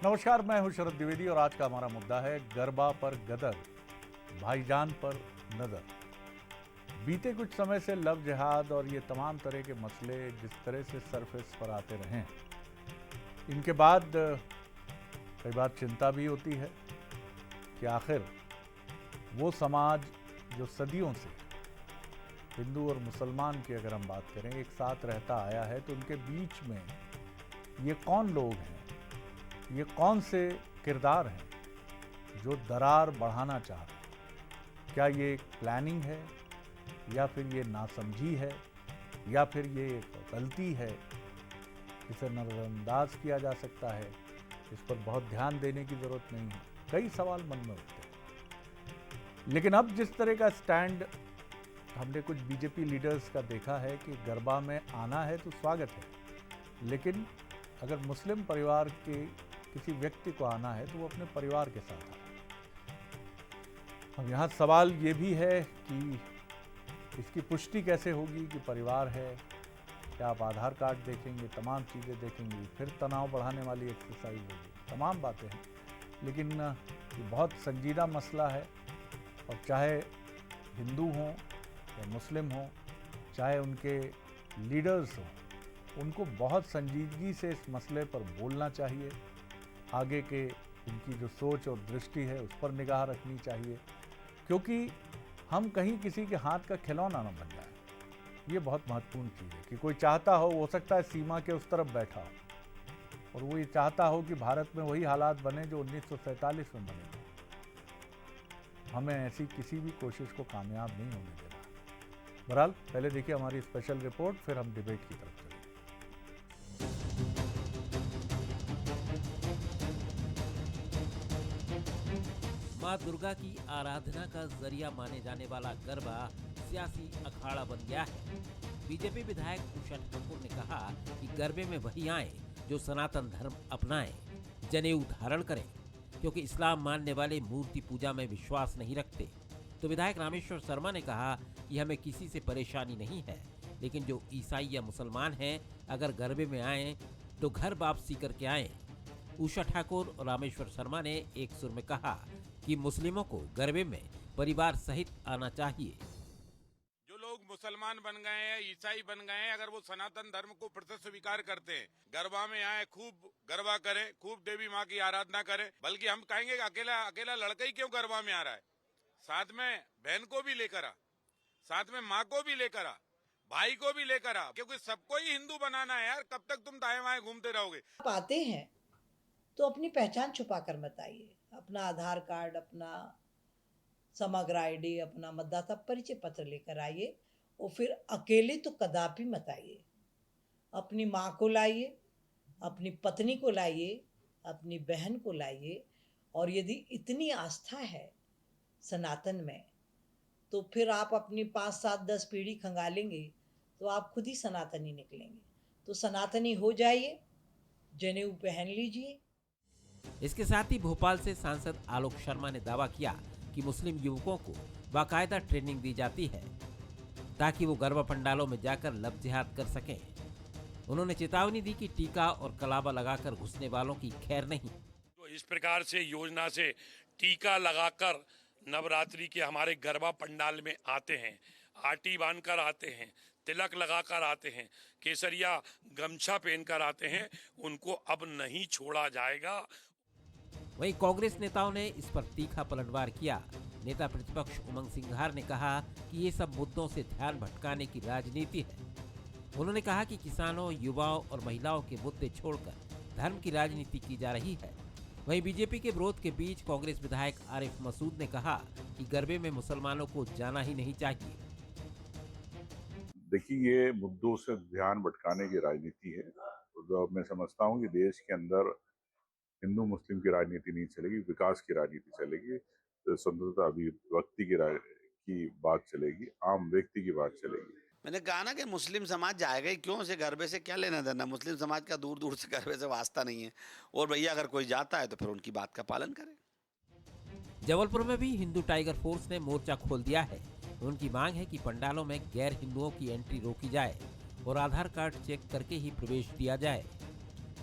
नमस्कार, मैं हूं शरद द्विवेदी और आज का हमारा मुद्दा है गरबा पर गदर, भाईजान पर नजर। बीते कुछ समय से लव जिहाद और ये तमाम तरह के मसले जिस तरह से सरफेस पर आते रहे हैं, इनके बाद कई बार चिंता भी होती है कि आखिर वो समाज जो सदियों से हिंदू और मुसलमान की अगर हम बात करें एक साथ रहता आया है, तो उनके बीच में ये कौन लोग हैं, ये कौन से किरदार हैं जो दरार बढ़ाना चाह रहे हैं। क्या ये एक प्लानिंग है, या फिर ये नासमझी है, या फिर ये एक गलती है, इसे नज़रअंदाज किया जा सकता है, इस पर बहुत ध्यान देने की ज़रूरत नहीं है। कई सवाल मन में उठते हैं। लेकिन अब जिस तरह का स्टैंड हमने कुछ बीजेपी लीडर्स का देखा है कि गरबा में आना है तो स्वागत है, लेकिन अगर मुस्लिम परिवार के किसी व्यक्ति को आना है तो वो अपने परिवार के साथ आए। अब यहाँ सवाल ये भी है कि इसकी पुष्टि कैसे होगी कि परिवार है, क्या आप आधार कार्ड देखेंगे, तमाम चीज़ें देखेंगे, फिर तनाव बढ़ाने वाली एक्सरसाइज होगी, तमाम बातें हैं। लेकिन ये बहुत संजीदा मसला है और चाहे हिंदू हों या मुस्लिम हों, चाहे उनके लीडर्स हों, उनको बहुत संजीदगी से इस मसले पर बोलना चाहिए। आगे के उनकी जो सोच और दृष्टि है उस पर निगाह रखनी चाहिए, क्योंकि हम कहीं किसी के हाथ का खिलौना न बन जाए। ये बहुत महत्वपूर्ण चीज़ है कि कोई चाहता हो सकता है सीमा के उस तरफ बैठा हो, और वो ये चाहता हो कि भारत में वही हालात बने जो 1947 में बने थे। हमें ऐसी किसी भी कोशिश को कामयाब नहीं होने देना। बहरहाल पहले देखिए हमारी स्पेशल रिपोर्ट, फिर हम डिबेट की तरफ चलें। मां दुर्गा की आराधना का जरिया माने जाने वाला गरबा सियासी अखाड़ा बन गया है। बीजेपी विधायक उषा ठाकुर ने कहा कि गरबे में वही आए जो सनातन धर्म अपनाएं, जनेऊ धारण करें, क्योंकि इस्लाम मानने वाले मूर्ति पूजा में विश्वास नहीं रखते। तो विधायक रामेश्वर शर्मा ने कहा कि हमें किसी से परेशानी नहीं है, लेकिन जो ईसाई या मुसलमान हैं अगर गरबे में आए तो घर वापसी करके आए। उषा ठाकुर और रामेश्वर शर्मा ने एक सुर में कहा कि मुस्लिमों को गरबे में परिवार सहित आना चाहिए। जो लोग मुसलमान बन गए हैं, ईसाई बन गए हैं, अगर वो सनातन धर्म को फिर से स्वीकार करते हैं, गरबा में आए, खूब गरबा करें, खूब देवी माँ की आराधना करें। बल्कि हम कहेंगे अकेला अकेला लड़का ही क्यों गरबा में आ रहा है, साथ में बहन को भी लेकर आ, साथ में माँ को भी लेकर आ, भाई को भी लेकर आ, क्योंकि सबको ही हिंदू बनाना है यार। कब तक तुम दाएं बाएं घूमते रहोगे। आप आते हैं तो अपनी पहचान छुपा कर मत आइए। अपना आधार कार्ड, अपना समग्र आईडी, अपना मतदाता परिचय पत्र लेकर आइए, और फिर अकेले तो कदापि मत आइए। अपनी माँ को लाइए, अपनी पत्नी को लाइए, अपनी बहन को लाइए, और यदि इतनी आस्था है सनातन में तो फिर आप अपनी 5, 7, 10 पीढ़ी खंगालेंगे तो आप खुद ही सनातनी निकलेंगे। तो सनातनी हो जाइए, जनेऊ पहन लीजिए। इसके साथ ही भोपाल से सांसद आलोक शर्मा ने दावा किया कि मुस्लिम युवकों को बाकायदा ट्रेनिंग दी जाती है ताकि वो गरबा पंडालों में जाकर लव जिहाद कर सकें। उन्होंने चेतावनी दी कि टीका और कलाबा लगाकर घुसने वालों की खैर नहीं। तो इस प्रकार से योजना से टीका लगाकर नवरात्रि के हमारे गरबा पंडाल में आते हैं, आटी बांधकर आते हैं, तिलक लगाकर आते हैं, केसरिया गमछा पहनकर आते हैं, उनको अब नहीं छोड़ा जाएगा। वहीं कांग्रेस नेताओं ने इस पर तीखा पलटवार किया। नेता प्रतिपक्ष उमंग सिंघार ने कहा कि ये सब मुद्दों से ध्यान भटकाने की राजनीति है। उन्होंने कहा कि किसानों, युवाओं और महिलाओं के मुद्दे छोड़कर धर्म की राजनीति की जा रही है। वहीं बीजेपी के विरोध के बीच कांग्रेस विधायक आरिफ मसूद ने कहा कि गरबे में मुसलमानों को जाना ही नहीं चाहिए। देखिए, ये मुद्दों से ध्यान भटकाने की राजनीति है। तो मैं समझता हूँ कि देश के अंदर हिंदू मुस्लिम की राजनीति नहीं चलेगी, विकास की राजनीति चलेगी, तो स्वतंत्रता अभिव्यक्ति की बात चलेगी, आम व्यक्ति की बात चलेगी। मैंने कहा ना कि मुस्लिम समाज जाएगा ही क्यों, से गरबे से क्या लेना देना। मुस्लिम समाज का दूर दूर से गरबे से वास्ता नहीं है, और भैया अगर कोई जाता है तो फिर उनकी बात का पालन करें। जबलपुर में भी हिंदू टाइगर फोर्स ने मोर्चा खोल दिया है। उनकी मांग है कि पंडालों में गैर हिंदुओं की एंट्री रोकी जाए और आधार कार्ड चेक करके ही प्रवेश दिया जाए।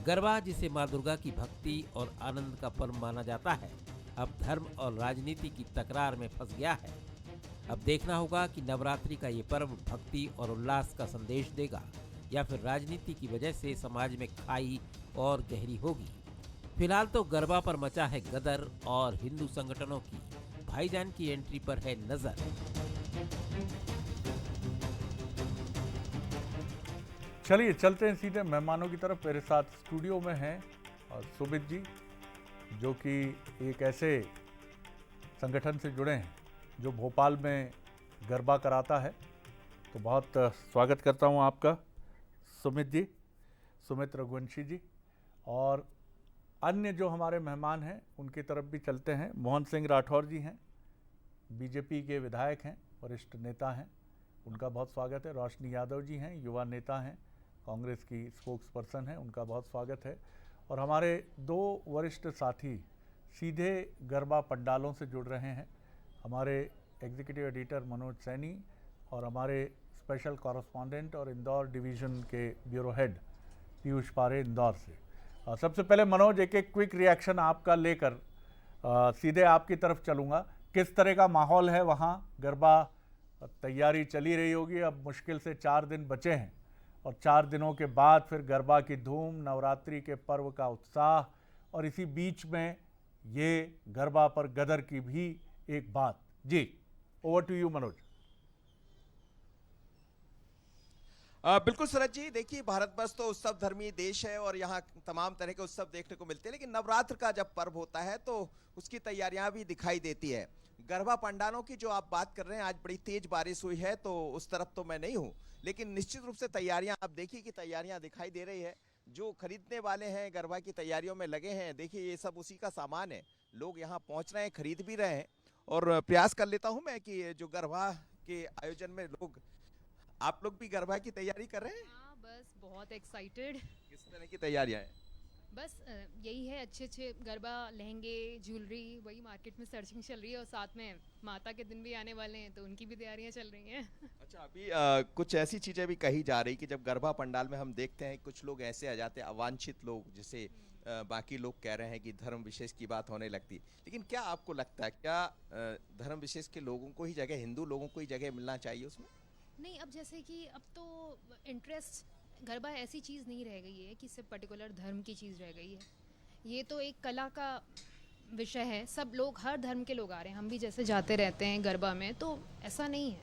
गरबा, जिसे मां दुर्गा की भक्ति और आनंद का पर्व माना जाता है, अब धर्म और राजनीति की तकरार में फंस गया है। अब देखना होगा कि नवरात्रि का ये पर्व भक्ति और उल्लास का संदेश देगा या फिर राजनीति की वजह से समाज में खाई और गहरी होगी। फिलहाल तो गरबा पर मचा है गदर और हिंदू संगठनों की भाईजान की एंट्री पर है नजर। चलिए चलते हैं सीधे मेहमानों की तरफ। मेरे साथ स्टूडियो में हैं सुमित जी, जो कि एक ऐसे संगठन से जुड़े हैं जो भोपाल में गरबा कराता है। तो बहुत स्वागत करता हूं आपका सुमित जी, सुमित रघुवंशी जी। और अन्य जो हमारे मेहमान हैं उनकी तरफ भी चलते हैं। मोहन सिंह राठौर जी हैं, बीजेपी के विधायक हैं, वरिष्ठ नेता हैं, उनका बहुत स्वागत है। रोशनी यादव जी हैं, युवा नेता हैं, कांग्रेस की स्पोक्स पर्सन हैं, उनका बहुत स्वागत है। और हमारे दो वरिष्ठ साथी सीधे गरबा पंडालों से जुड़ रहे हैं, हमारे एग्जीक्यूटिव एडिटर मनोज सैनी और हमारे स्पेशल कॉरेस्पॉन्डेंट और इंदौर डिवीज़न के ब्यूरो हेड पीयूष पारे इंदौर से। सबसे पहले मनोज, एक क्विक रिएक्शन आपका लेकर सीधे आपकी तरफ चलूँगा। किस तरह का माहौल है वहाँ? गरबा तैयारी चली रही होगी, अब मुश्किल से 4 दिन बचे हैं और 4 दिनों के बाद फिर गरबा की धूम, नवरात्रि के पर्व का उत्साह, और इसी बीच में ये गरबा पर गदर की भी एक बात। जी, ओवर टू यू मनोज। बिल्कुल सूरज जी, देखिए भारतवर्ष तो उत्सव धर्मी देश है और यहाँ तमाम तरह के उत्सव देखने को मिलते हैं, लेकिन नवरात्र का जब पर्व होता है तो उसकी तैयारियां भी दिखाई देती है। गरबा पंडालों की जो आप बात कर रहे हैं, आज बड़ी तेज बारिश हुई है तो उस तरफ तो मैं नहीं हूँ, लेकिन निश्चित रूप से तैयारियां आप देखिए कि तैयारियां दिखाई दे रही है। जो खरीदने वाले हैं गरबा की तैयारियों में लगे हैं, देखिए ये सब उसी का सामान है। लोग यहाँ पहुँच रहे हैं, खरीद भी रहे हैं। और प्रयास कर लेता हूँ मैं कि जो गरबा के आयोजन में आप लोग भी गरबा की तैयारी कर रहे हैं? हाँ, बस बहुत एक्साइटेड। किस तरह की तैयारियां हैं? बस यही है, अच्छे गरबा लहंगे, ज्वेलरी, वही मार्केट में सर्चिंग चल रही है। और साथ में माता के दिन भी आने वाले हैं तो उनकी भी तैयारियां चल रही हैं। अच्छा, अभी कुछ ऐसी चीजें भी कही जा रही कि जब गरबा पंडाल में हम देखते हैं कुछ लोग ऐसे आ जाते हैं, अवांछित लोग, जिसे बाकी लोग कह रहे हैं कि धर्म विशेष की बात होने लगती। लेकिन क्या आपको लगता है, क्या धर्म विशेष के लोगों को ही जगह, हिंदू लोगों को ही जगह मिलना चाहिए उसमें? नहीं, अब जैसे कि अब तो इंटरेस्ट, गरबा ऐसी चीज़ नहीं रह गई है कि सिर्फ पर्टिकुलर धर्म की चीज़ रह गई है। ये तो एक कला का विषय है, सब लोग, हर धर्म के लोग आ रहे हैं। हम भी जैसे जाते रहते हैं गरबा में, तो ऐसा नहीं है।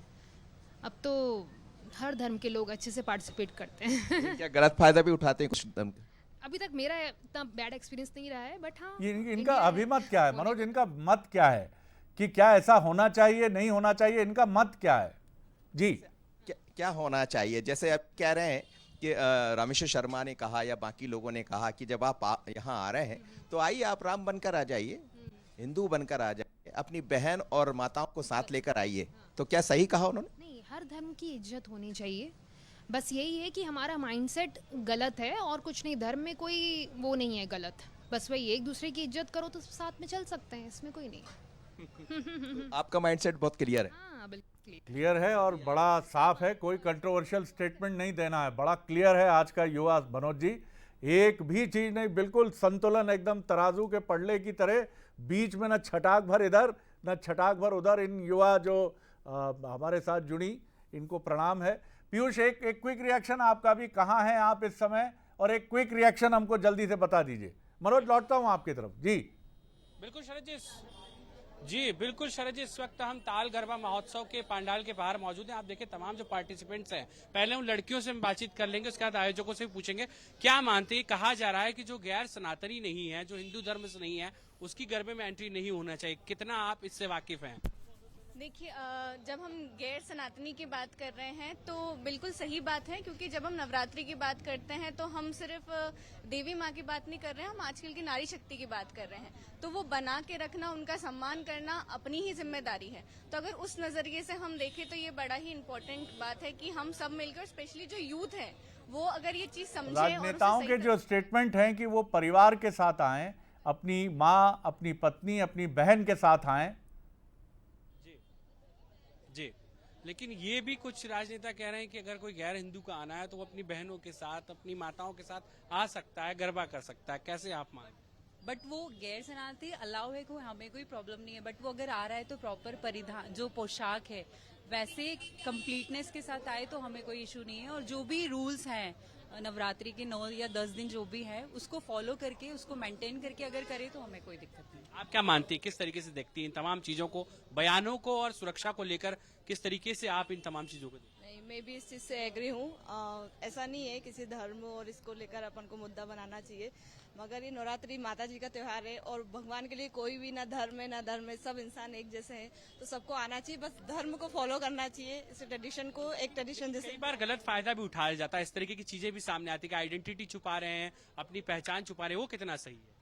अब तो हर धर्म के लोग अच्छे से पार्टिसिपेट करते हैं। क्या गलत फायदा भी उठाते हैं कुछ धर्म के? अभी तक मेरा इतना बैड एक्सपीरियंस नहीं रहा है, बट हाँ, इनका अभिमत क्या है मनोज? इनका मत क्या है कि क्या ऐसा होना चाहिए, नहीं होना चाहिए? इनका मत क्या है? जी, क्या होना चाहिए? जैसे आप कह रहे हैं कि रामेश्वर शर्मा ने कहा या बाकी लोगों ने कहा कि जब आप यहाँ आ रहे हैं तो आइए, आप राम बनकर आ जाइए, हिंदू बनकर आ जाइए, अपनी बहन और माताओं को साथ लेकर आइए। तो क्या सही कहा उन्होंने? नहीं, हर धर्म की इज्जत होनी चाहिए। बस यही है कि हमारा माइंडसेट गलत है और कुछ नहीं। धर्म में कोई वो नहीं है गलत, बस वही एक दूसरे की इज्जत करो तो साथ में चल सकते हैं, इसमें कोई नहीं। तो आपका माइंडसेट बहुत क्लियर है। हाँ, बिल्कुल क्लियर है और बड़ा साफ है, कोई कंट्रोवर्शियल स्टेटमेंट नहीं देना है। बड़ा क्लियर है आज का युवा मनोज जी, एक भी चीज नहीं, बिल्कुल संतुलन, एकदम तराजू के पड़ले की तरह, बीच में न छटाक भर इधर न छटाक भर उधर। इन युवा जो हमारे साथ जुड़ी, इनको प्रणाम है। पीयूष, एक क्विक रिएक्शन आपका भी, कहाँ हैं आप इस समय? और एक क्विक रिएक्शन हमको जल्दी से बता दीजिए। मनोज, लौटता हूँ आपकी तरफ। जी बिल्कुल शरद जी, इस वक्त हम ताल गरबा महोत्सव के पंडाल के बाहर मौजूद हैं। आप देखिए तमाम जो पार्टिसिपेंट्स हैं, पहले उन लड़कियों से हम बातचीत कर लेंगे, उसके बाद आयोजकों से पूछेंगे क्या मानते हैं। कहा जा रहा है कि जो गैर सनातनी नहीं है, जो हिंदू धर्म से नहीं है, उसकी गरबे में एंट्री नहीं होना चाहिए। कितना आप इससे वाकिफ हैं? देखिए, जब हम गैर सनातनी की बात कर रहे हैं तो बिल्कुल सही बात है, क्योंकि जब हम नवरात्रि की बात करते हैं तो हम सिर्फ देवी माँ की बात नहीं कर रहे हैं, हम आजकल की नारी शक्ति की बात कर रहे हैं। तो वो बना के रखना, उनका सम्मान करना अपनी ही जिम्मेदारी है। तो अगर उस नजरिए से हम देखें तो ये बड़ा ही इम्पोर्टेंट बात है कि हम सब मिलकर, स्पेशली जो यूथ है, वो अगर ये चीज समझे। राजनेताओं के जो स्टेटमेंट हैं कि वो परिवार के साथ आएं, अपनी माँ, अपनी पत्नी, अपनी बहन के साथ आएं। जी, लेकिन ये भी कुछ राजनेता कह रहे हैं कि अगर कोई गैर हिंदू का आना है तो वो अपनी बहनों के साथ, अपनी माताओं के साथ आ सकता है, गरबा कर सकता है। कैसे आप मान? बट वो गैर सनातनी अलाउ है, कोई हमें कोई प्रॉब्लम नहीं है, बट वो अगर आ रहा है तो प्रॉपर परिधान जो पोशाक है वैसे कंप्लीटनेस के साथ आए तो हमें कोई इशू नहीं है। और जो भी रूल्स हैं नवरात्रि के 9 या 10 दिन जो भी है उसको फॉलो करके, उसको मेंटेन करके अगर करे तो हमें कोई दिक्कत नहीं। आप क्या मानती हैं, किस तरीके से देखती हैं इन तमाम चीजों को, बयानों को और सुरक्षा को लेकर किस तरीके से आप इन तमाम चीजों को देखती हैं? नहीं, मैं भी इस चीज से एग्री हूँ। ऐसा नहीं है किसी धर्म और इसको लेकर अपन को मुद्दा बनाना चाहिए, मगर ये नवरात्रि माता जी का त्योहार है और भगवान के लिए कोई भी ना धर्म है ना धर्म है, सब इंसान एक जैसे हैं, तो सबको आना चाहिए, बस धर्म को फॉलो करना चाहिए, इस ट्रेडिशन को एक ट्रेडिशन जैसे। कई बार गलत फायदा भी उठाया जाता है, इस तरीके की चीजें भी सामने आती है कि आइडेंटिटी छुपा रहे हैं, अपनी पहचान छुपा रहे हैं, वो कितना सही है?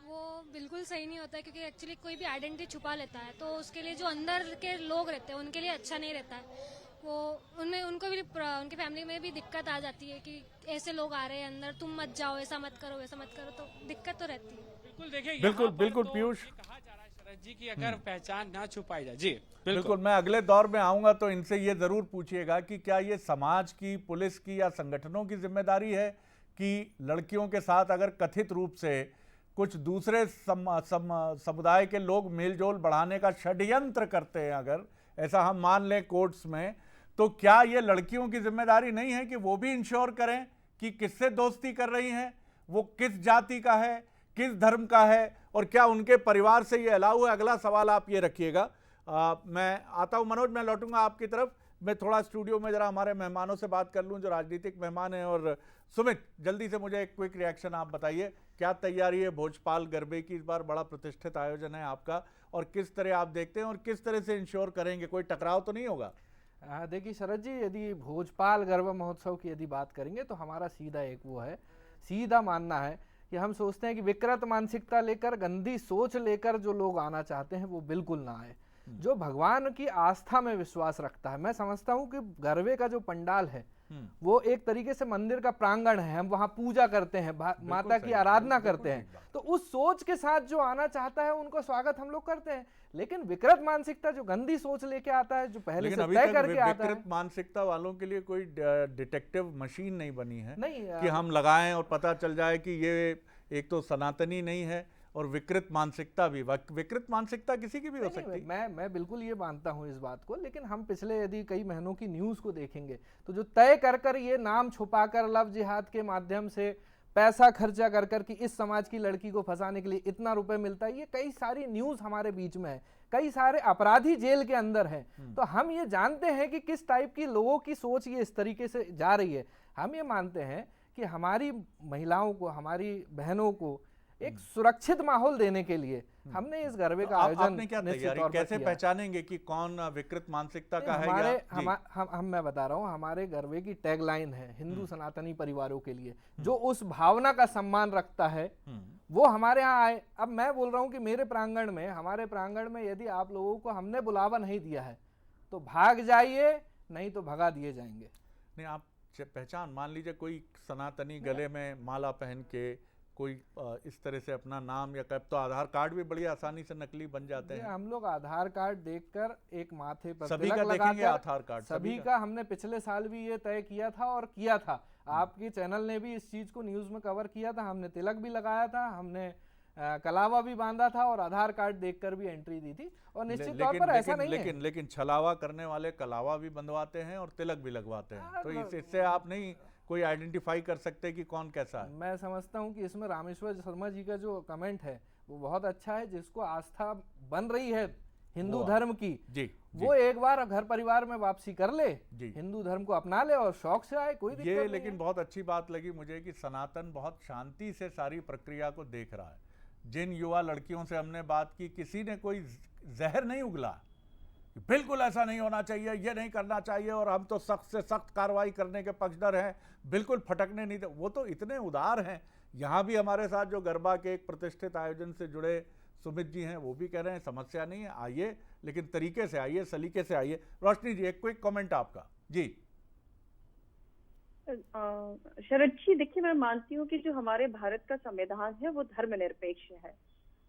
वो बिल्कुल सही नहीं होता है, क्योंकि एक्चुअली कोई भी आइडेंटिटी छुपा लेता है तो उसके लिए जो अंदर के लोग रहते हैं उनके लिए अच्छा नहीं रहता है। वो उनमें उनको भी, उनकी फैमिली में भी दिक्कत आ जाती है कि ऐसे लोग आ रहे हैं अंदर, तुम मत जाओ, ऐसा मत करो, वैसा मत करो, तो दिक्कत तो रहती है। बिल्कुल, देखिए बिल्कुल पीयूष, कहा जा रहा है शरद जी की अगर पहचान ना छुपाई जाए। जी बिल्कुल, मैं अगले दौर में आऊंगा तो इनसे ये जरूर पूछिएगा कि क्या ये समाज की, पुलिस की या संगठनों की जिम्मेदारी है कि लड़कियों के साथ अगर कथित रूप से कुछ दूसरे समुदाय के लोग मेलजोल बढ़ाने का षड्यंत्र करते हैं, अगर ऐसा हम मान लें कोर्ट्स में, तो क्या ये लड़कियों की जिम्मेदारी नहीं है कि वो भी इंश्योर करें कि किससे दोस्ती कर रही हैं, वो किस जाति का है, किस धर्म का है, और क्या उनके परिवार से ये अलाउ है? अगला सवाल आप ये रखिएगा। मैं आता हूं मनोज, मैं लौटूंगा आपकी तरफ। मैं थोड़ा स्टूडियो में जरा हमारे मेहमानों से बात कर लूं जो राजनीतिक मेहमान हैं। और सुमित, जल्दी से मुझे एक क्विक रिएक्शन आप बताइए, क्या तैयारी है भोजपाल गरबे की? इस बार बड़ा प्रतिष्ठित आयोजन है आपका, और किस तरह आप देखते हैं और किस तरह से इंश्योर करेंगे, कोई टकराव तो नहीं होगा? देखिए शरद जी, यदि भोजपाल गरबा महोत्सव की यदि बात करेंगे तो हमारा सीधा एक वो है, सीधा मानना है कि हम सोचते हैं कि विकृत मानसिकता लेकर, गंदी सोच लेकर जो लोग आना चाहते हैं वो बिल्कुल ना आए। जो भगवान की आस्था में विश्वास रखता है, मैं समझता हूं कि गरबे का जो पंडाल है वो एक तरीके से मंदिर का प्रांगण है, हम वहां पूजा करते हैं, माता की आराधना करते हैं, तो उस सोच के साथ जो आना चाहता है उनको स्वागत हम लोग करते हैं। लेकिन विकृत मानसिकता, जो गंदी सोच लेके आता है, जो पहले से तय करके आता है, विकृत मानसिकता वालों के लिए कोई डिटेक्टिव मशीन नहीं बनी है नहीं कि हम लगाएं और पता चल जाए कि ये एक तो सनातनी नहीं है और विकृत मानसिकता भी। विकृत मानसिकता किसी की भी हो सकती है। मैं बिल्कुल ये मानता हूँ इस बात को, लेकिन हम पिछले यदि कई महीनों की न्यूज को देखेंगे तो जो तय कर ये नाम छुपाकर लव जिहाद के माध्यम से पैसा खर्चा कर कि इस समाज की लड़की को फंसाने के लिए इतना रुपए मिलता है, ये कई सारी न्यूज हमारे बीच में है, कई सारे अपराधी जेल के अंदर हैं। तो हम ये जानते हैं कि किस टाइप की लोगों की सोच ये इस तरीके से जा रही है। हम ये मानते हैं कि हमारी महिलाओं को, हमारी बहनों को एक सुरक्षित माहौल देने के लिए हमने इस गरबे का आयोजन, आपने क्या तैयारी, कैसे पहचानेंगे कि कौन विकृत मानसिकता का है? मैं बता रहा हूँ, हमारे गरबे की टैगलाइन है हिंदू सनातनी परिवारों के लिए, जो उस भावना का सम्मान रखता है वो हमारे यहाँ आए। अब मैं बोल रहा हूँ कि मेरे प्रांगण में, हमारे प्रांगण में यदि आप लोगों को हमने बुलावा नहीं दिया है तो भाग जाइए, नहीं तो भगा दिए जाएंगे। नहीं, आप पहचान, मान लीजिए कोई सनातनी गले में माला पहन के कोई इस तरह से अपना नाम, या कब तो आधार कार्ड भी बड़ी आसानी से नकली बन जाते हैं। हम लोग आधार कार्ड देखकर एक माथे पर सभी का देखेंगे आधार कार्ड, सभी का हमने पिछले साल भी ये तय किया था और किया था। आपके चैनल ने भी इस चीज को न्यूज में कवर किया था, हमने तिलक भी लगाया था, हमने कलावा भी बांधा था और आधार कार्ड देखकर भी एंट्री दी थी। और निश्चित तौर पर ऐसा नहीं है, लेकिन छलावा करने वाले कलावा भी बंधवाते हैं और तिलक भी लगवाते हैं, तो इससे आप नहीं कोई आइडेंटिफाई कर सकते कि कौन कैसा है। मैं समझता हूं कि इसमें रामेश्वर शर्मा जी का जो कमेंट है वो बहुत अच्छा है। जिसको आस्था बन रही है हिंदू धर्म की, वो एक बार घर परिवार में वापसी कर ले, हिंदू धर्म को अपना ले और शौक से आए, कोई दिक्कत नहीं। लेकिन बहुत अच्छी बात लगी मुझे कि सनातन बहुत शांति से सारी प्रक्रिया को देख रहा है। जिन युवा लड़कियों से हमने बात की, किसी ने कोई जहर नहीं उगला, बिल्कुल ऐसा नहीं होना चाहिए, ये नहीं करना चाहिए और हम तो सख्त से सख्त कार्रवाई करने के पक्षधर हैं, बिल्कुल फटकने नहीं। वो तो इतने उदार हैं। यहाँ भी हमारे साथ जो गरबा के एक प्रतिष्ठित आयोजन से जुड़े सुमित जी हैं, वो भी कह रहे हैं समस्या नहीं है, आइए लेकिन तरीके से आइए, सलीके से आइए। रोशनी जी, एक क्विक कमेंट आपका। जी शरद जी, देखिए मैं मानती हूँ कि जो हमारे भारत का संविधान है वो धर्मनिरपेक्ष है,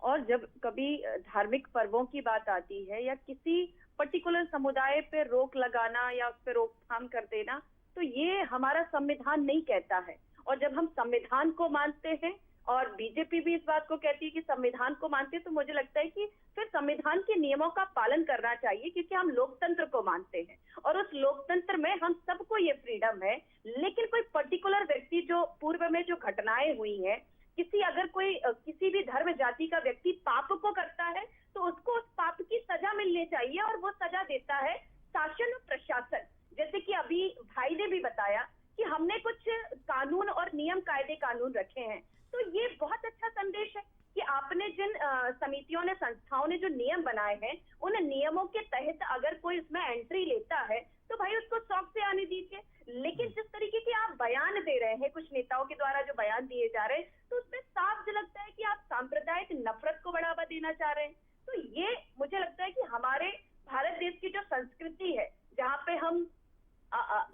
और जब कभी धार्मिक पर्वों की बात आती है या किसी पर्टिकुलर समुदाय पे रोक लगाना या उस पे रोकथाम कर देना, तो ये हमारा संविधान नहीं कहता है। और जब हम संविधान को मानते हैं और बीजेपी भी इस बात को कहती है कि संविधान को मानते हैं, तो मुझे लगता है कि फिर संविधान के नियमों का पालन करना चाहिए, क्योंकि हम लोकतंत्र को मानते हैं और उस लोकतंत्र में हम सबको ये फ्रीडम है। लेकिन कोई पर्टिकुलर व्यक्ति, जो पूर्व में जो घटनाएं हुई हैं, अगर कोई किसी भी धर्म जाति का व्यक्ति पाप को करता है तो उसको उस पाप की सजा मिलनी चाहिए, और वो सजा देता है शासन और प्रशासन। जैसे कि अभी भाई ने भी बताया कि हमने कुछ कानून और नियम कायदे कानून रखे हैं, तो ये बहुत अच्छा संदेश है कि आपने जिन समितियों ने, संस्थाओं ने जो नियम बनाए हैं, उन नियमों के तहत अगर कोई उसमें एंट्री लेता है तो भाई उसको शौक से आने दीजिए। लेकिन जिस तरीके के आप बयान दे रहे हैं, कुछ नेताओं के द्वारा जो बयान दिए जा रहे हैं, तो उसमें साफ झलकता है कि आप सांप्रदायिक नफरत को बढ़ावा देना चाह रहे हैं। तो ये मुझे लगता है कि हमारे भारत देश की जो संस्कृति है, जहाँ पे हम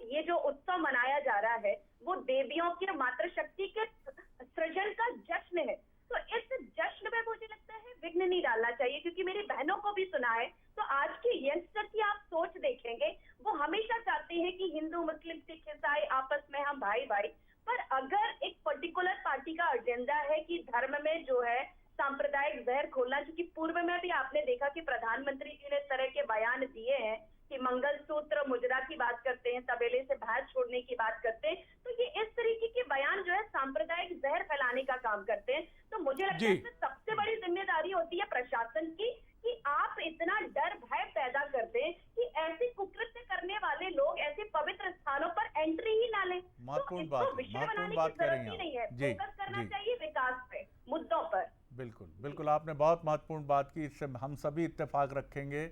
ये जो उत्सव मनाया जा रहा है, वो देवियों की मातृशक्ति के सृजन का जश्न है। तो इस जश्न में मुझे लगता है विघ्न नहीं डालना चाहिए, क्योंकि मेरी बहनों को भी सुना है, तो आज के यंगस्टर की आप सोच देखेंगे, वो हमेशा चाहते हैं कि हिंदू, मुस्लिम, सिख, ईसाई आपस में हम भाई भाई। पर अगर एक पर्टिकुलर पार्टी का एजेंडा है कि धर्म में जो है सांप्रदायिक जहर खोलना, क्योंकि पूर्व में भी आपने देखा कि प्रधानमंत्री जी ने इस तरह के बयान दिए हैं कि मंगलसूत्र, मुजरा की बात करते हैं, तबेले से भैंस छोड़ने की बात करते हैं, तो ये इस तरीके के बयान जो है सांप्रदायिक जहर फैलाने का काम करते हैं। तो मुझे लगता है इसमें सबसे बड़ी जिम्मेदारी होती है प्रशासन की, कि आप इतना डर भय पैदा कर दें कि ऐसे कुकृत्य करने वाले लोग ऐसे पवित्र स्थानों पर एंट्री ही ना लें। महत्वपूर्ण तो इसको विषय बनाने की जरूरत ही नहीं है, फोकस करना चाहिए विकास पे, मुद्दों पर। बिल्कुल बिल्कुल, आपने बहुत महत्वपूर्ण बात की। इससे हम सभी इत्तेफाक रखेंगे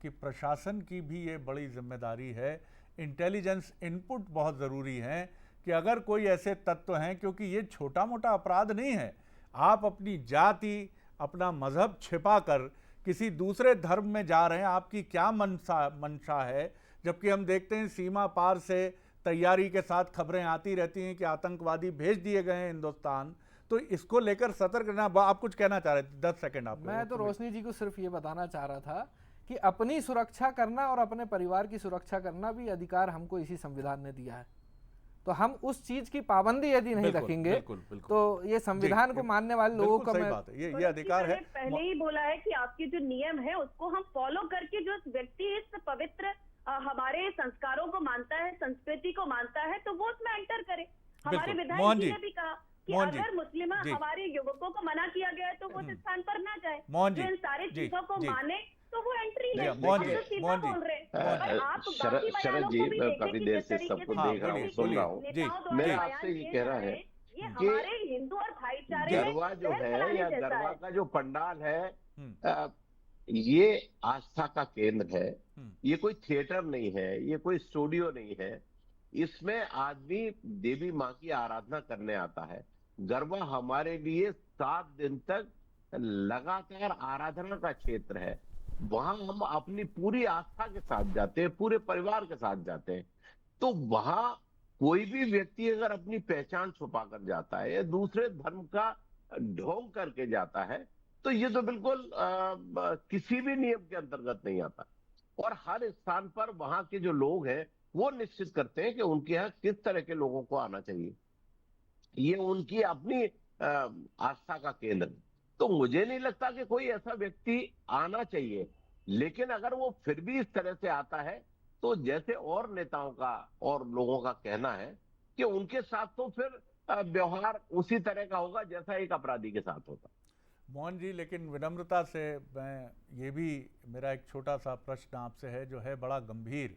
कि प्रशासन की भी ये बड़ी जिम्मेदारी है। इंटेलिजेंस इनपुट बहुत ज़रूरी है कि अगर कोई ऐसे तत्व हैं, क्योंकि ये छोटा मोटा अपराध नहीं है, आप अपनी जाति, अपना मजहब छिपा कर किसी दूसरे धर्म में जा रहे हैं, आपकी क्या मंशा है। जबकि हम देखते हैं सीमा पार से तैयारी के साथ खबरें आती रहती हैं कि आतंकवादी भेज दिए गए हैं हिंदुस्तान। तो इसको लेकर सतर्क रहना। आप कुछ कहना चाह रहे थे, 10 सेकंड आप। मैं तो रोशनी जी को सिर्फ ये बताना चाह रहा था कि अपनी सुरक्षा करना और अपने परिवार की सुरक्षा करना भी अधिकार हमको इसी संविधान ने दिया है। तो हम उस चीज की पाबंदी यदि नहीं रखेंगे तो ये संविधान को मानने वाले लोगों का ये अधिकार है। पहले ही बोला है कि आपके जो नियम है उसको हम फॉलो करके, जो व्यक्ति इस पवित्र हमारे संस्कारों को मानता है, संस्कृति को मानता है, तो वो उसमें एंटर करे। हमारे विधायक जी ने भी कहा कि अगर मुस्लिम हमारे युवकों को मना किया गया है तो वो उस स्थान पर ना जाए, जो इन सारी चीजों को माने तो वो एंट्री ले। शरद जी, मैं काफी देर से सबको देख रहा हूँ, सुन रहा हूँ। मेरा आपसे ये कहना है कि हिंदू और भाईचारे गरबा जो है या गरबा का जो पंडाल है, ये आस्था का केंद्र है। ये कोई थिएटर नहीं है, ये कोई स्टूडियो नहीं है। इसमें आदमी देवी माँ की आराधना करने आता है। गरबा हमारे लिए 7 दिन तक लगातार आराधना का क्षेत्र है। वहां हम अपनी पूरी आस्था के साथ जाते हैं, पूरे परिवार के साथ जाते हैं। तो वहां कोई भी व्यक्ति अगर अपनी पहचान छुपा कर जाता है या दूसरे धर्म का ढोंग करके जाता है, तो ये तो बिल्कुल किसी भी नियम के अंतर्गत नहीं आता। और हर स्थान पर वहां के जो लोग हैं वो निश्चित करते हैं कि उनके यहाँ किस तरह के लोगों को आना चाहिए। ये उनकी अपनी आस्था का केंद्र। तो मुझे नहीं लगता कि कोई ऐसा व्यक्ति आना चाहिए, लेकिन अगर वो फिर भी इस तरह से आता है तो जैसे और नेताओं का और लोगों का कहना है कि उनके साथ तो फिर व्यवहार उसी तरह का होगा जैसा एक अपराधी के साथ होता। मोहन जी, लेकिन विनम्रता से मैं ये भी, मेरा एक छोटा सा प्रश्न आपसे है जो है बड़ा गंभीर,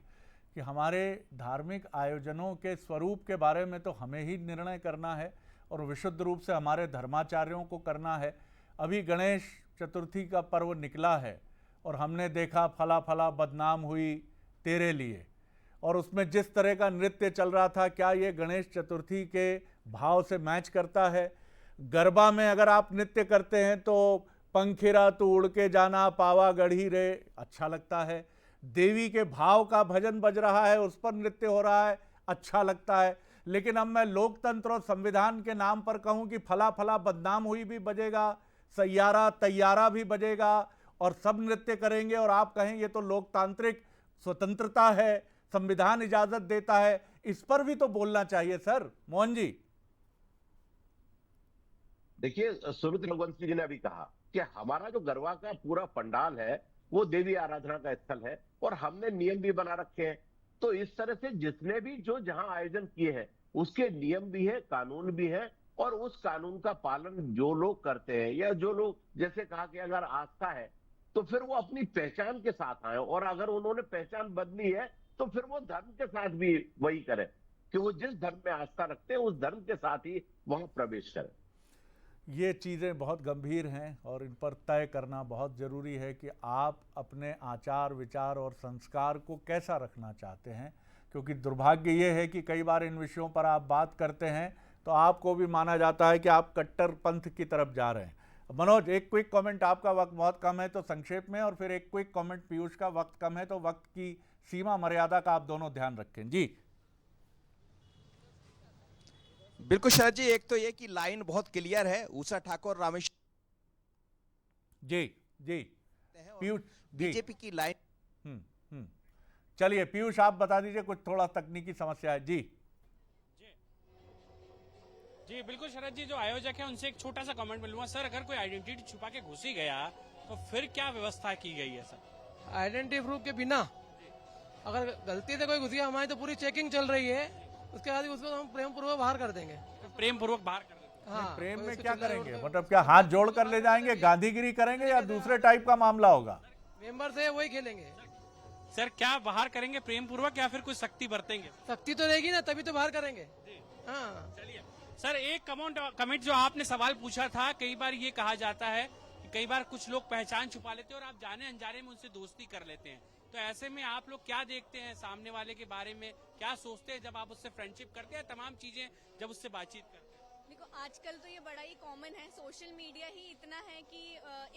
कि हमारे धार्मिक आयोजनों के स्वरूप के बारे में तो हमें ही निर्णय करना है और विशुद्ध रूप से हमारे धर्माचार्यों को करना है। अभी गणेश चतुर्थी का पर्व निकला है और हमने देखा फला फला बदनाम हुई तेरे लिए, और उसमें जिस तरह का नृत्य चल रहा था, क्या ये गणेश चतुर्थी के भाव से मैच करता है? गरबा में अगर आप नृत्य करते हैं तो पंखिरा तू उड़ के जाना पावा गढ़ी रे अच्छा लगता है, देवी के भाव का भजन बज रहा है, उस पर नृत्य हो रहा है, अच्छा लगता है। लेकिन अब मैं लोकतंत्र और संविधान के नाम पर कहूं कि फला फला बदनाम हुई भी बजेगा, सैयारा तैयारा भी बजेगा, और सब नृत्य करेंगे और आप कहें ये तो लोकतांत्रिक स्वतंत्रता है, संविधान इजाजत देता है, इस पर भी तो बोलना चाहिए सर। मोहन जी देखिए, सुमित रघुवंशी जी ने अभी कहा कि हमारा जो गरबा का पूरा पंडाल है वो देवी आराधना का स्थल है और हमने नियम भी बना रखे हैं। तो इस तरह से जिसने भी जो जहां आयोजन किए हैं उसके नियम भी है, कानून भी है, और उस कानून का पालन जो लोग करते हैं या जो लोग, जैसे कहा कि अगर आस्था है तो फिर वो अपनी पहचान के साथ आए, और अगर उन्होंने पहचान बदली है तो फिर वो धर्म के साथ भी वही करें कि वो जिस धर्म में आस्था रखते हैं उस धर्म के साथ ही वहां प्रवेश करें। ये चीज़ें बहुत गंभीर हैं और इन पर तय करना बहुत ज़रूरी है कि आप अपने आचार विचार और संस्कार को कैसा रखना चाहते हैं, क्योंकि दुर्भाग्य ये है कि कई बार इन विषयों पर आप बात करते हैं तो आपको भी माना जाता है कि आप कट्टरपंथ की तरफ जा रहे हैं। मनोज, एक क्विक कमेंट, आपका वक्त बहुत कम है तो संक्षेप में, और फिर एक क्विक कमेंट पीयूष का, वक्त कम है तो वक्त की सीमा मर्यादा का आप दोनों ध्यान रखें। जी बिल्कुल शरद जी, एक तो ये कि लाइन बहुत क्लियर है, उषा ठाकुर रामेश्वर जी पीयूष, बीजेपी की लाइन। चलिए पीयूष आप बता दीजिए, कुछ थोड़ा तकनीकी समस्या है। जी बिल्कुल शरद जी, जो आयोजक है उनसे एक छोटा सा कमेंट मिलूंगा। सर, अगर कोई आइडेंटिटी छुपा के घुस ही गया तो फिर क्या व्यवस्था की गई है सर? आइडेंटिटी प्रूफ के बिना अगर गलती से कोई घुस गया, हमारी तो पूरी चेकिंग चल रही है, उसके बाद उसको हम प्रेम पूर्वक बाहर कर देंगे। प्रेम पूर्वक बाहर कर देंगे? हाँ, प्रेम में क्या करेंगे, मतलब क्या हाथ जोड़ कर ले जाएंगे, गांधीगिरी करेंगे या दूसरे टाइप का मामला होगा? मेंबर से वही खेलेंगे सर। क्या बाहर करेंगे प्रेम पूर्वक या फिर कुछ सख्ती बरतेंगे? सख्ती तो रहेगी ना, तभी तो बाहर करेंगे। हाँ चलिए सर, एक कमेंट जो आपने सवाल पूछा था, कई बार ये कहा जाता है कि कई बार कुछ लोग पहचान छुपा लेते हैं और आप जाने अनजाने में उनसे दोस्ती कर लेते हैं, तो ऐसे में आप लोग क्या देखते हैं सामने वाले के बारे में, क्या सोचते हैं जब आप उससे फ्रेंडशिप करते हैं, तमाम चीजें जब उससे बातचीत करते हैं? देखो, आजकल तो ये बड़ा ही कॉमन है, सोशल मीडिया ही इतना है कि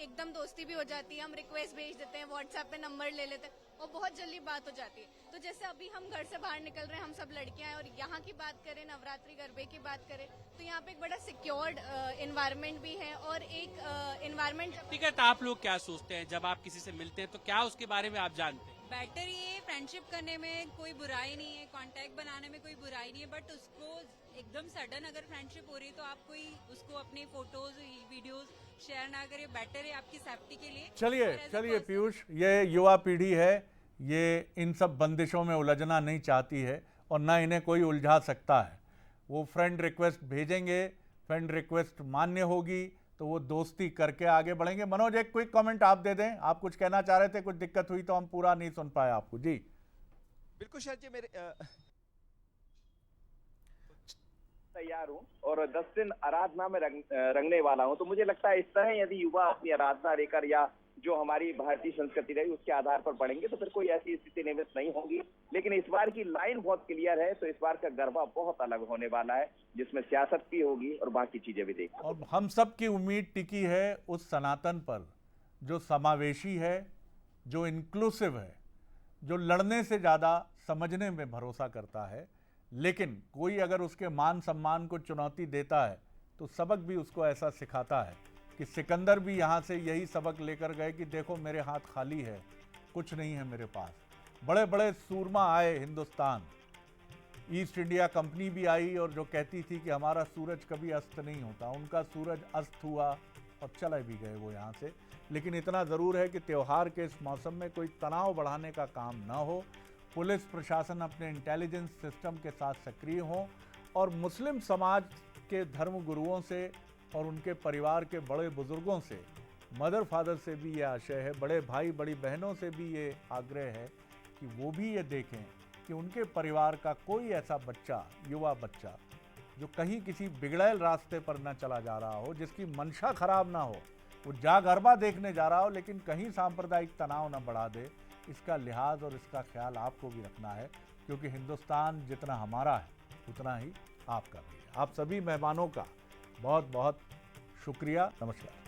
एकदम दोस्ती भी हो जाती है। हम रिक्वेस्ट भेज देते हैं, व्हाट्सएप पे नंबर ले लेते हैं और बहुत जल्दी बात हो जाती है। तो जैसे अभी हम घर से बाहर निकल रहे हैं, हम सब लड़कियां हैं, और यहाँ की बात करें, नवरात्रि गरबे की बात करें, तो यहाँ पे एक बड़ा सिक्योर्ड एनवायरनमेंट भी है और एक एनवायरनमेंट। व्यक्तिगत आप लोग क्या सोचते हैं जब आप किसी से मिलते हैं, तो क्या उसके बारे में आप जानते हैं? बेटर ये, फ्रेंडशिप करने में कोई बुराई नहीं है, कांटेक्ट बनाने में कोई बुराई नहीं है, बट उसको एकदम सडन अगर फ्रेंडशिप हो रही है तो आप कोई उसको अपनी फोटोज वीडियोस शेयर ना करें, बेटर है आपकी सेफ्टी के लिए। चलिए पीयूष, ये युवा पीढ़ी है, ये इन सब बंदिशों में उलझना नहीं चाहती है और ना इन्हें कोई उलझा सकता है। वो फ्रेंड रिक्वेस्ट भेजेंगे, फ्रेंड रिक्वेस्ट मान्य होगी तो वो दोस्ती करके आगे बढ़ेंगे। मनोज, एक क्विक कमेंट आप दे दें, आप कुछ कहना चाह रहे थे, कुछ दिक्कत हुई तो हम पूरा नहीं सुन पाए आपको। जी बिल्कुल शरद जी, मेरे तैयार हूँ और 10 दिन आराधना में रंगने वाला हूँ। तो मुझे लगता है इस तरह यदि युवा अपनी आराधना लेकर या जो हमारी भारतीय संस्कृति रही उसके आधार पर पढ़ेंगे तो फिर कोई ऐसी स्थिति निवृत्त नहीं होगी। लेकिन इस बार की लाइन बहुत क्लियर है, तो इस बार का गरबा बहुत अलग होने वाला है, जिसमें सियासत भी होगी और बाकी चीजें भी देखेंगे। और हम सब की उम्मीद टिकी है उस सनातन पर जो समावेशी है, जो इंक्लूसिव है, जो लड़ने से ज़्यादा समझने में भरोसा करता है। लेकिन कोई अगर उसके मान सम्मान को चुनौती देता है तो सबक भी उसको ऐसा सिखाता है कि सिकंदर भी यहाँ से यही सबक लेकर गए कि देखो मेरे हाथ खाली है, कुछ नहीं है मेरे पास। बड़े बड़े सूरमा आए हिंदुस्तान, ईस्ट इंडिया कंपनी भी आई और जो कहती थी कि हमारा सूरज कभी अस्त नहीं होता, उनका सूरज अस्त हुआ और चले भी गए वो यहाँ से। लेकिन इतना ज़रूर है कि त्यौहार के इस मौसम में कोई तनाव बढ़ाने का काम ना हो, पुलिस प्रशासन अपने इंटेलिजेंस सिस्टम के साथ सक्रिय हों और मुस्लिम समाज के धर्म गुरुओं से और उनके परिवार के बड़े बुजुर्गों से, मदर फादर से भी ये आशय है, बड़े भाई बड़ी बहनों से भी ये आग्रह है कि वो भी ये देखें कि उनके परिवार का कोई ऐसा बच्चा, युवा बच्चा जो कहीं किसी बिगड़ैल रास्ते पर न चला जा रहा हो, जिसकी मंशा खराब ना हो, वो जा गरबा देखने जा रहा हो लेकिन कहीं सांप्रदायिक तनाव न बढ़ा दे। इसका लिहाज और इसका ख्याल आपको भी रखना है, क्योंकि हिंदुस्तान जितना हमारा है उतना ही आपका भी है। आप सभी मेहमानों का बहुत बहुत शुक्रिया। नमस्कार।